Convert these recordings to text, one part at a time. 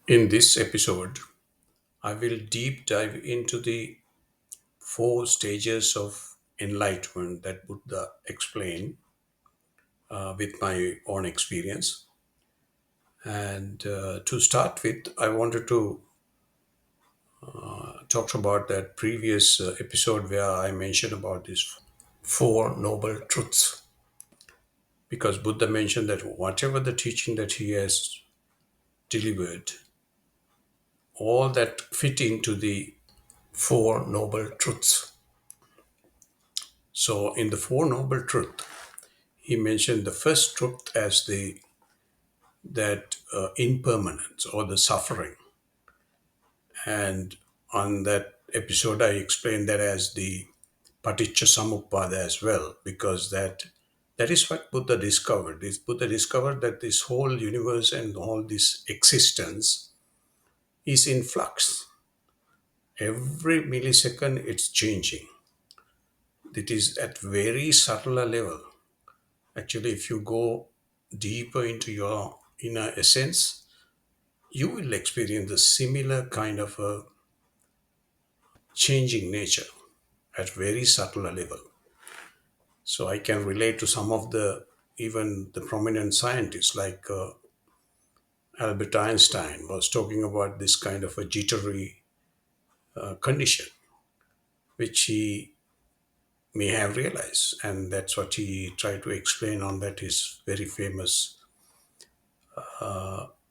In this episode, I will deep dive into the four stages of enlightenment that Buddha explained with my own experience. And to start with, I wanted to talk about that previous episode where I mentioned about these four noble truths. Because Buddha mentioned that whatever the teaching that he has delivered, all that fit into the four noble truths. So, in the Four Noble Truths, he mentioned the first truth as the that impermanence or the suffering, and on that episode, I explained that as the paticca samuppada as well, because that is what Buddha discovered. This Buddha discovered that this whole universe and all this existence is in flux. Every millisecond, it's changing. It is at very subtle a level. Actually, if you go deeper into your inner essence, you will experience a similar kind of a changing nature at very subtle a level. So I can relate to some of the even the prominent scientists like Albert Einstein was talking about this kind of a jittery condition, which he may have realized, and that's what he tried to explain on that his very famous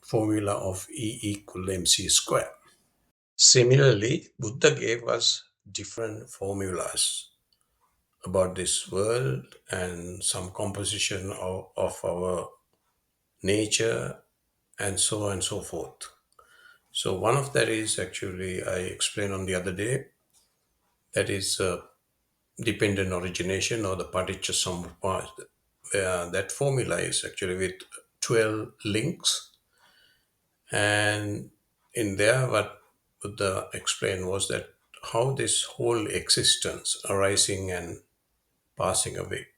formula of E equal mc square. Similarly, Buddha gave us different formulas about this world and some composition of our nature and so on and so forth. So, one of that is actually, I explained on the other day, that is dependent origination or the paticca samuppada. That formula is actually with 12 links, and in there, what Buddha explained was that how this whole existence arising and passing away.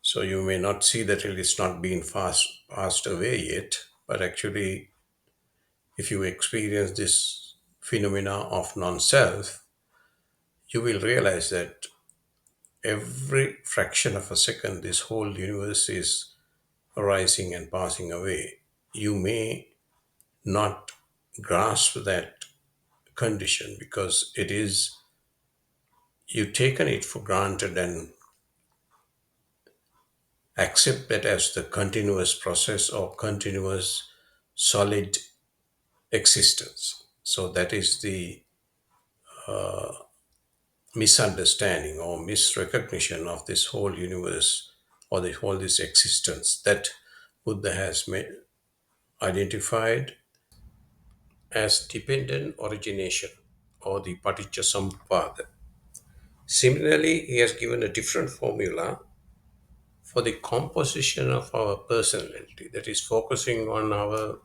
So you may not see that it is not being passed away yet, but actually, if you experience this phenomena of non-self, you will realize that every fraction of a second, this whole universe is arising and passing away. You may not grasp that condition because it is you've taken it for granted and accept that as the continuous process or continuous solid existence. So that is the misunderstanding or misrecognition of this whole universe or the whole this existence that Buddha has identified as dependent origination or the paticca samuppada. Similarly, he has given a different formula for the composition of our personality, that is focusing on our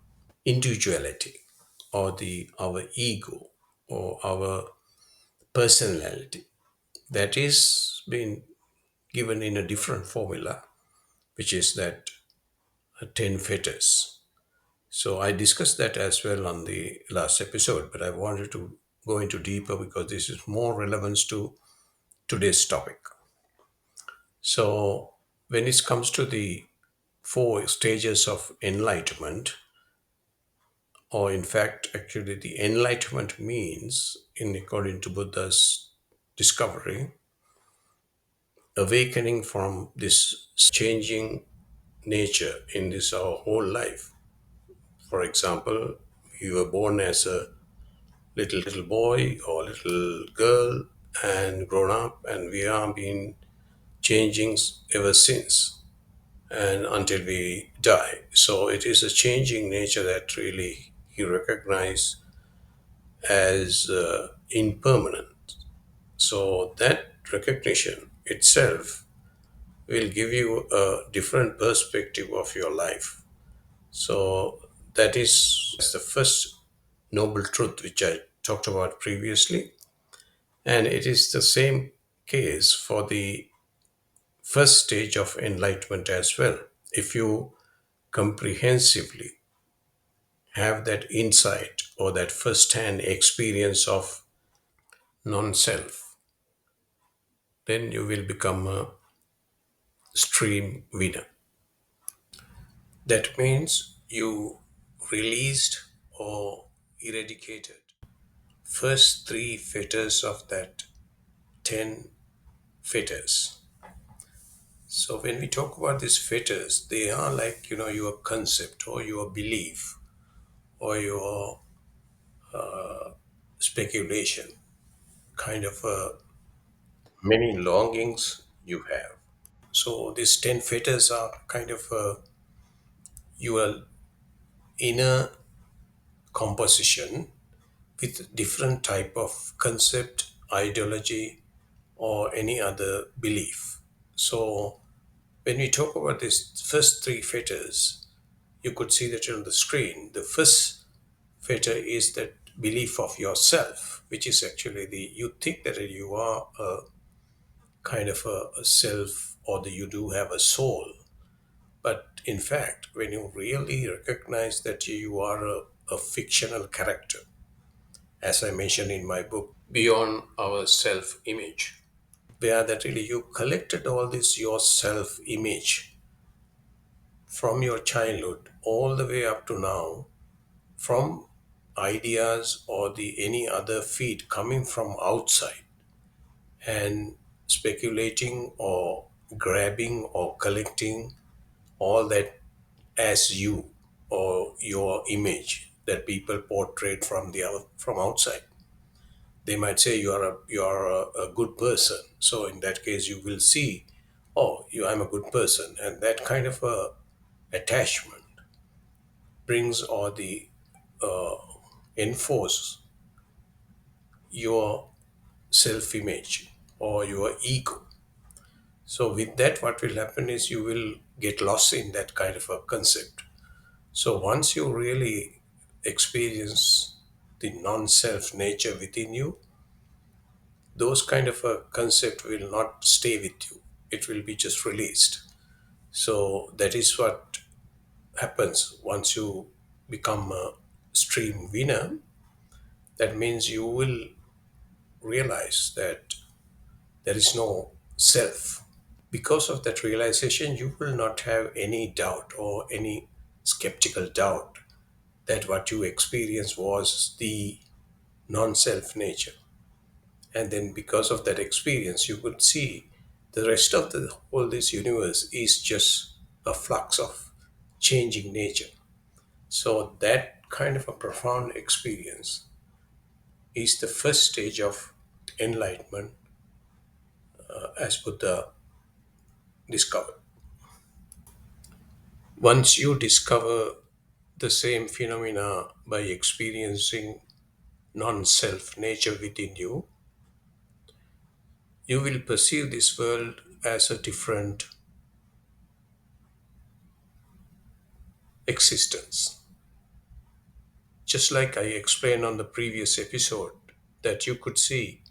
individuality or the our ego or our personality. That is being given in a different formula, which is that 10 fetters. So I discussed that as well on the last episode, but I wanted to go into deeper because this is more relevance to today's topic. So when it comes to the four stages of enlightenment, or in fact, actually, the enlightenment means, in according to Buddha's discovery, awakening from this changing nature in this our whole life. For example, you were born as a little boy or little girl and grown up, and we have been changing ever since and until we die. So it is a changing nature that really you recognize as impermanent. So that recognition itself will give you a different perspective of your life. So that is the first noble truth which I talked about previously. And it is the same case for the first stage of enlightenment as well. If you comprehensively have that insight or that first hand experience of non self, then you will become a stream winner. That means you released or eradicated first three fetters of that 10 fetters. So when we talk about these fetters, they are like, your concept or your belief or your speculation, kind of many longings you have. So these 10 fetters are kind of your inner composition with different type of concept, ideology, or any other belief. So when we talk about these first three fetters, you could see that on the screen. The first fetter is that belief of yourself, which is actually you think that you are a kind of a self or that you do have a soul. But in fact, when you really recognize that you are a fictional character, as I mentioned in my book, Beyond Our Self Image, where that really you collected all this your self image from your childhood all the way up to now, from ideas or the any other feed coming from outside and speculating or grabbing or collecting all that as you or your image that people portrayed from outside. They might say you are a good person, so in that case you will see, oh, I'm a good person, and that kind of a attachment brings or the enforce your self-image or your ego. So with that, what will happen is you will get lost in that kind of a concept. So once you really experience the non-self nature within you, those kind of a concept will not stay with you. It will be just released. So that is what happens once you become a stream winner. That means you will realize that there is no self. Because of that realization, you will not have any doubt or any skeptical doubt that what you experienced was the non self nature. And then, because of that experience, you could see the rest of the whole this universe is just a flux of changing nature. So, that kind of a profound experience is the first stage of enlightenment as Buddha discovered. Once you discover the same phenomena by experiencing non self nature within you, you will perceive this world as a different existence. Just like I explained on the previous episode, that you could see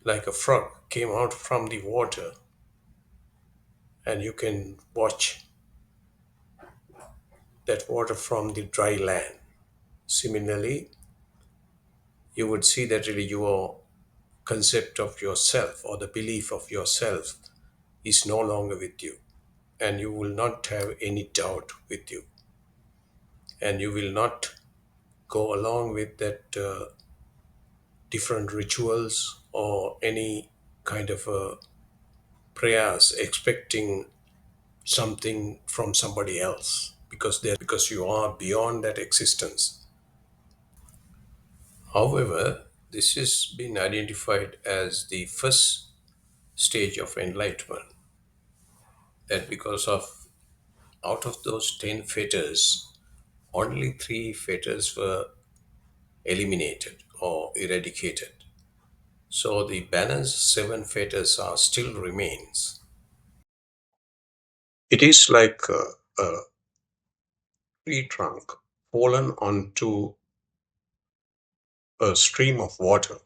like a frog came out from the water and you can watch that water from the dry land. Similarly, you would see that really your concept of yourself or the belief of yourself is no longer with you, and you will not have any doubt with you, and you will not go along with that different rituals or any kind of prayers expecting something from somebody else because you are beyond that existence. However, this has been identified as the first stage of enlightenment, that because of out of those 10 fetters, only 3 fetters were eliminated or eradicated. So the balance 7 fetters are still remains. It is like a tree trunk fallen onto a stream of water,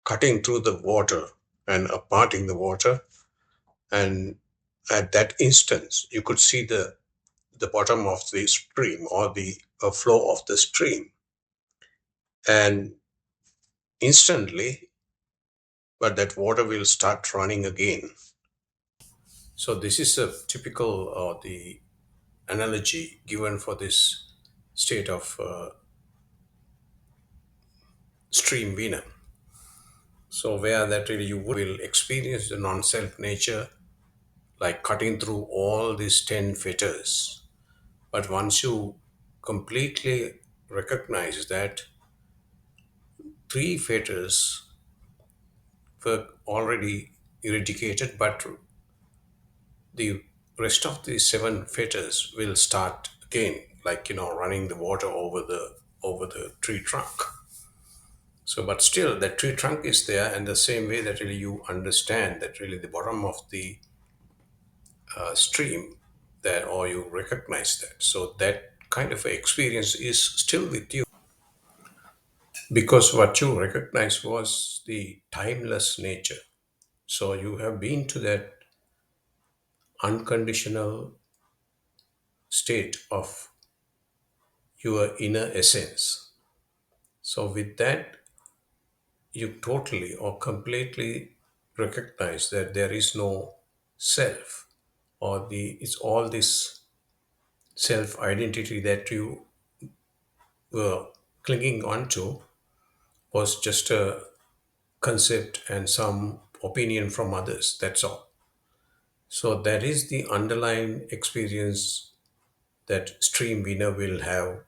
cutting through the water and parting the water. And at that instance, you could see the bottom of the stream or the a flow of the stream, and instantly, but that water will start running again. So this is a typical the analogy given for this state of stream vina. So where that really you will experience the non-self nature, like cutting through all these 10 fetters. But once you completely recognize that three fetters were already eradicated, but the rest of the seven fetters will start again, like running the water over the tree trunk. So, but still, that tree trunk is there, and the same way that really you understand that really the bottom of the stream there, or you recognize that. So that kind of experience is still with you because what you recognize was the timeless nature. So you have been to that unconditional state of your inner essence. So with that, you totally or completely recognize that there is no self, or the it's all this self identity that you were clinging onto was just a concept and some opinion from others. That's all. So that is the underlying experience that stream winner will have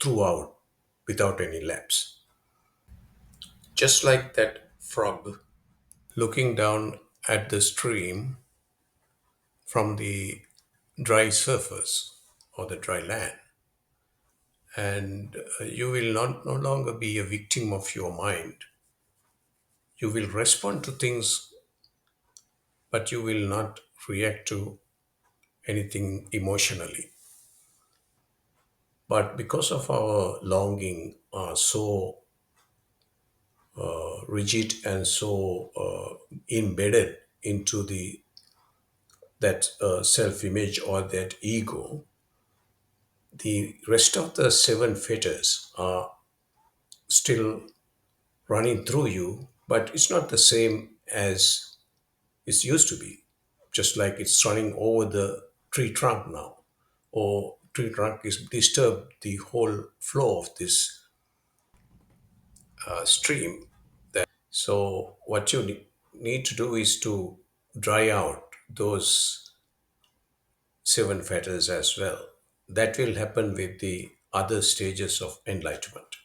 throughout without any lapse. Just like that frog looking down at the stream from the dry surface or the dry land, and you will not no longer be a victim of your mind. You will respond to things, but you will not react to anything emotionally. But because of our longing are so rigid and so embedded into the that self-image or that ego, the rest of the seven fetters are still running through you, but it's not the same as it used to be. Just like it's running over the tree trunk now, or tree trunk is disturbed the whole flow of this stream. So what you need to do is to dry out those seven fetters as well. That will happen with the other stages of enlightenment.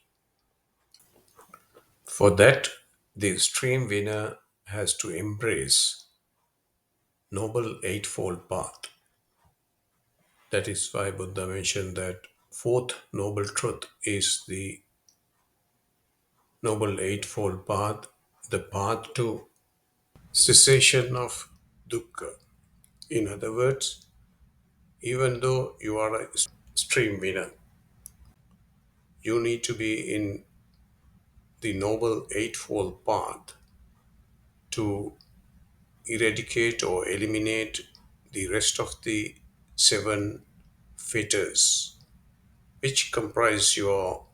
For that, the stream winner has to embrace noble eightfold path. That is why Buddha mentioned that fourth noble truth is the noble eightfold path, the path to cessation of dukkha. In other words, even though you are a stream winner, you need to be in the noble eightfold path to eradicate or eliminate the rest of the seven fetters, which comprise your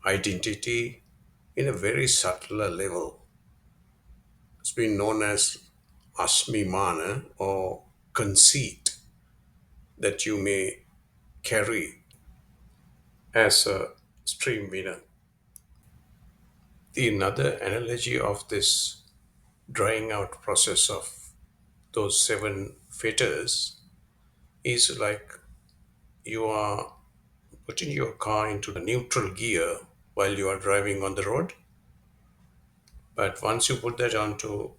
identity in a very subtler level. It's been known as asmimana or conceit that you may carry as a stream winner. The another analogy of this drying out process of those seven fetters is like you are putting your car into the neutral gear while you are driving on the road. But once you put that onto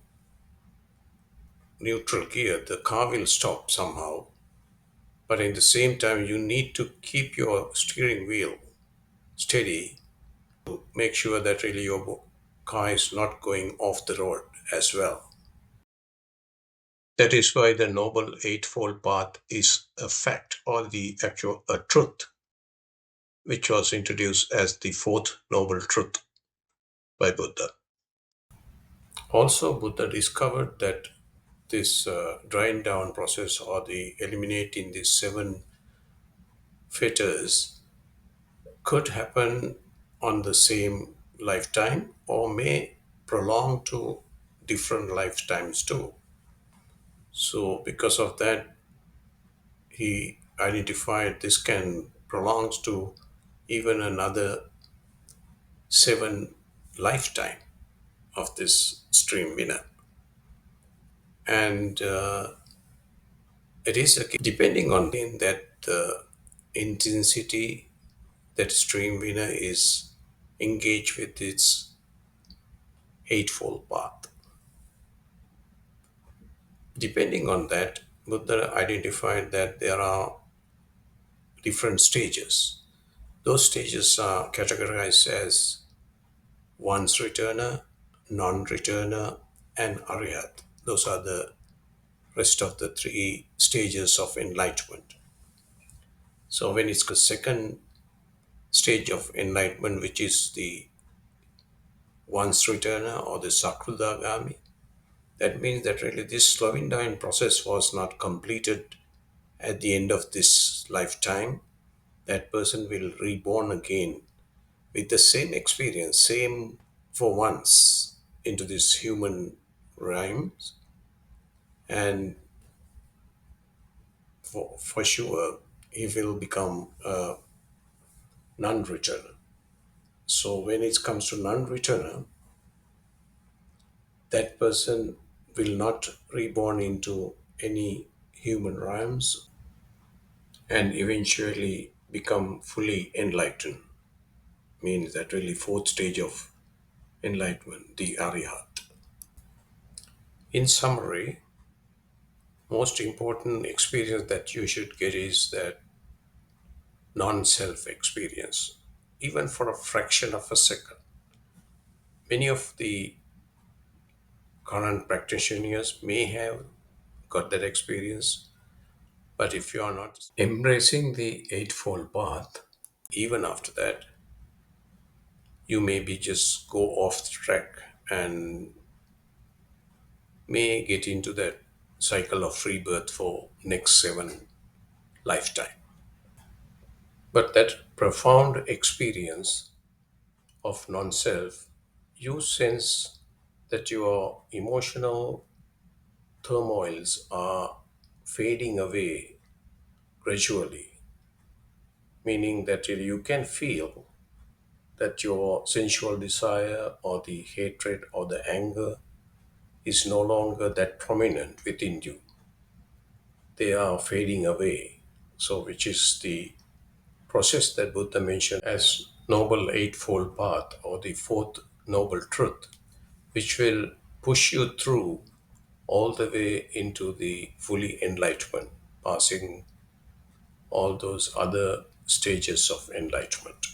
neutral gear, the car will stop somehow. But in the same time, you need to keep your steering wheel steady to make sure that really your car is not going off the road as well. That is why the Noble Eightfold Path is a fact or the actual a truth, which was introduced as the fourth Noble Truth by Buddha. Also, Buddha discovered that this drying down process or the eliminating these seven fetters could happen on the same lifetime or may prolong to different lifetimes too. So, because of that, he identified this can prolong to even another seven lifetime of this stream winner. And it is depending on that the intensity that stream winner is engaged with its eightfold path. Depending on that, Buddha identified that there are different stages. Those stages are categorized as once returner, non returner, and Arhat. Those are the rest of the three stages of enlightenment. So, when it's the second stage of enlightenment, which is the once returner or the Sakrudagami, that means that really this slowing down process was not completed at the end of this lifetime. That person will reborn again with the same experience, same for once into this human rhymes, and for sure he will become a non-returner. So when it comes to non-returner, that person will not reborn into any human realms and eventually become fully enlightened. Means that really fourth stage of enlightenment, the Arihat. In summary, most important experience that you should get is that non-self experience, even for a fraction of a second. Many of the current practitioners may have got that experience, but if you are not embracing the eightfold path, even after that, you maybe just go off the track and may get into that cycle of rebirth for next seven lifetime. But that profound experience of non-self, you sense that your emotional turmoils are fading away gradually, meaning that you can feel that your sensual desire or the hatred or the anger is no longer that prominent within you. They are fading away. So, which is the process that Buddha mentioned as Noble Eightfold Path or the Fourth Noble Truth, which will push you through all the way into the fully enlightenment, passing all those other stages of enlightenment.